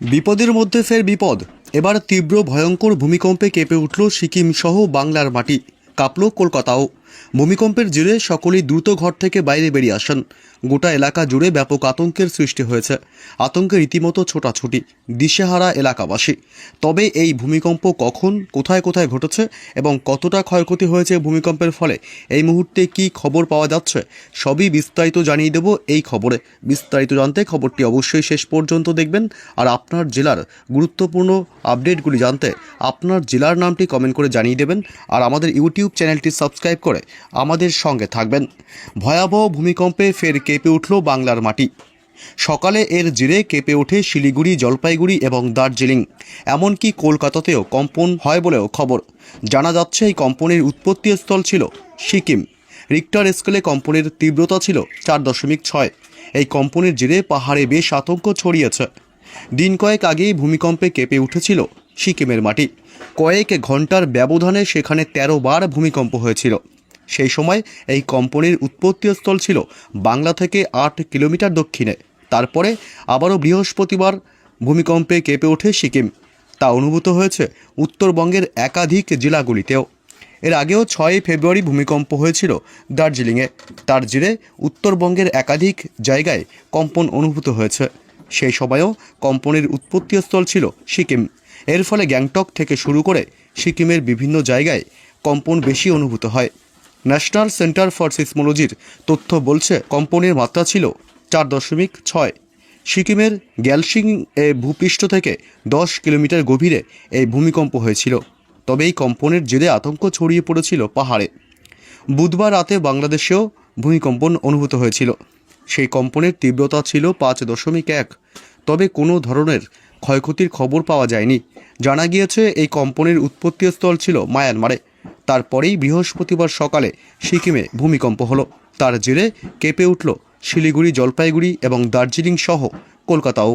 বিপদের মধ্যে ফের বিপদ। এবার তীব্র ভয়ঙ্কর ভূমিকম্পে কেঁপে উঠল সিকিম সহ বাংলার মাটি, কাঁপল কলকাতাও। ভূমিকম্পের জেরে সকলেই দ্রুত ঘর থেকে বাইরে বেরিয়ে আসেন। গোটা এলাকা জুড়ে ব্যাপক আতঙ্কের সৃষ্টি হয়েছে। আতঙ্কে রীতিমতো ছোটাছুটি, দিশেহারা এলাকাবাসী। তবে এই ভূমিকম্প কখন, কোথায় কোথায় ঘটেছে এবং কতটা ক্ষয়ক্ষতি হয়েছে ভূমিকম্পের ফলে, এই মুহূর্তে কী খবর পাওয়া যাচ্ছে, সবই বিস্তারিত জানিয়ে দেব এই খবরে। বিস্তারিত জানতে খবরটি অবশ্যই শেষ পর্যন্ত দেখবেন। আর আপনার জেলার গুরুত্বপূর্ণ আপডেটগুলি জানতে আপনার জেলার নামটি কমেন্ট করে জানিয়ে দেবেন। আর আমাদের ইউটিউব চ্যানেলটি সাবস্ক্রাইব করে আমাদের সঙ্গে থাকবেন। ভয়াবহ ভূমিকম্পে ফের কেঁপে উঠল বাংলার মাটি। সকালে এর জেরে কেঁপে ওঠে শিলিগুড়ি, জলপাইগুড়ি এবং দার্জিলিং। এমনকি কলকাতাতেও কম্পন হয় বলেও খবর। জানা যাচ্ছে এই কম্পনের উৎপত্তিস্থল ছিল সিকিম। রিক্টার স্কেলে কম্পনের তীব্রতা ছিল 4.6। এই কম্পনের জেরে পাহাড়ে বেশ আতঙ্ক ছড়িয়েছে। দিন কয়েক আগেই ভূমিকম্পে কেঁপে উঠেছিল সিকিমের মাটি। কয়েক ঘন্টার ব্যবধানে সেখানে 13 বার ভূমিকম্প হয়েছিল। সেই সময় এই কম্পনের উৎপত্তিস্থল ছিল বাংলা থেকে 8 কিলোমিটার দক্ষিণে। তারপরে আবারও বৃহস্পতিবার ভূমিকম্পে কেঁপে ওঠে সিকিম। তা অনুভূত হয়েছে উত্তরবঙ্গের একাধিক জেলাগুলিতেও। এর আগেও 6 ফেব্রুয়ারি ভূমিকম্প হয়েছিল দার্জিলিংয়ে। তার জেরে উত্তরবঙ্গের একাধিক জায়গায় কম্পন অনুভূত হয়েছে। সেই সময়ও কম্পনের উৎপত্তিস্থল ছিল সিকিম। এর ফলে গ্যাংটক থেকে শুরু করে সিকিমের বিভিন্ন জায়গায় কম্পন বেশি অনুভূত হয়। ন্যাশনাল সেন্টার ফর সিসমোলজির তথ্য বলছে কম্পনের মাত্রা ছিল 4.6। সিকিমের গ্যালসিং ভূপৃষ্ঠ থেকে 10 কিলোমিটার গভীরে এই ভূমিকম্প হয়েছিল। তবে এই কম্পনের জেরে আতঙ্ক ছড়িয়ে পড়েছিল পাহাড়ে। বুধবার রাতে বাংলাদেশেও ভূমিকম্পন অনুভূত হয়েছিল। সেই কম্পনের তীব্রতা ছিল 5.1। তবে কোনো ধরনের ক্ষয়ক্ষতির খবর পাওয়া যায়নি। জানা গিয়েছে এই কম্পনের উৎপত্তিস্থল ছিল মায়ানমারে। তারপরেই বৃহস্পতিবার সকালে সিকিমে ভূমিকম্প হলো। তার জেরে কেঁপে উঠল শিলিগুড়ি, জলপাইগুড়ি এবং দার্জিলিং সহ কলকাতাও।